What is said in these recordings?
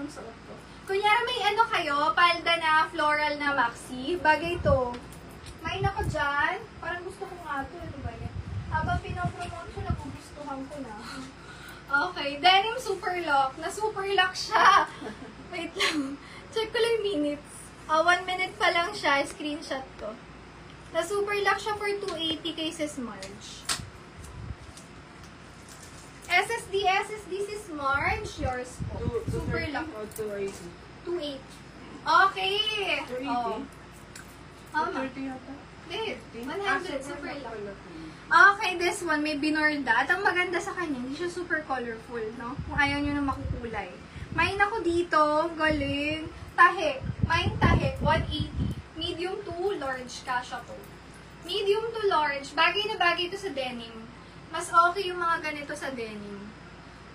ang sarap to. Kunyari may ano kayo, palda na floral na maxi, bagay to. Main ako dyan. Parang gusto ko nga to. Ano ba yan? Habang pinopromote siya, nagugustuhan ko na. Okay, denim super lock. Na super lock siya. Wait lang. Check ko lang yung minutes. 1 minute pa lang siya. Screenshot ko. Na super lock siya for 280 kay Sis Marge. SSD, Sis Marge. Yours po. Super lock. 280. Okay. 280? Oh. 230 yata? Hindi. 100. Super lock. Okay, this one, may binorda. At ang maganda sa kanya, hindi siya super colorful, no? Kung ayaw nyo na makukulay. Main ako dito, galing. Tahe. Main tahe, 180. Medium to large, kasha to. Medium to large, bagay na bagay ito sa denim. Mas okay yung mga ganito sa denim.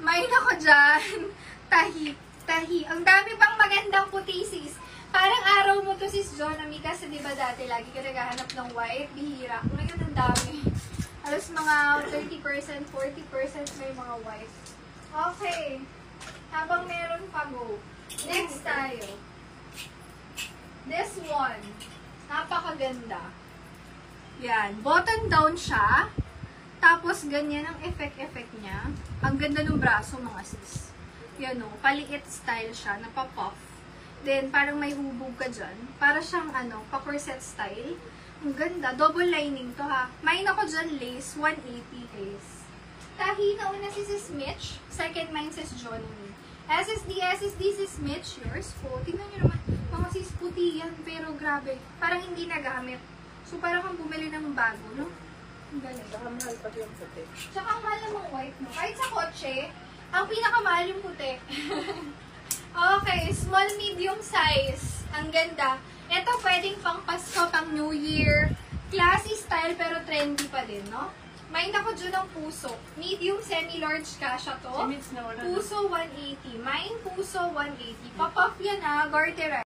Main ako dyan. Tahi. Ang dami pang magandang puti, sis. Parang araw mo to, sis Jonami, kasi di ba dati lagi ka naghahanap ng white, bihira. Ngayon ang dami. Alas mga 30%, 40% may mga white. Okay. Habang meron pa, go. Next tayo. This one. Napakaganda. Yan. Button down siya. Tapos, ganyan ang effect niya. Ang ganda ng braso, mga sis. Yan o. Paliit style siya. Napapuff. Then, parang may hubog ka dyan. Para siyang, pa-corset style. Ang ganda. Double lining to, ha. Main ako dyan, lace. 180 lace. Tahi na una si Sis Mitch. Second main Sis Johnny. SSD, Sis Mitch. Yours po. Tingnan nyo naman. Mga sis puti yan. Pero grabe. Parang hindi nagamit. So, parang kang bumili ng bago, no? Ang galing. Saka mahal pati yung puti. Tsaka ang mahal namang white, no? Kahit sa kotse, ang pinakamahal yung puti. Okay, small, medium size. Ang ganda. Ito pwedeng pang Pasko, pang New Year. Classy style pero trendy pa din, no? Main ako dyan ng puso. Medium, semi-large kasha to. Puso 180. Main puso 180. Papuff yan, ha. Garterize.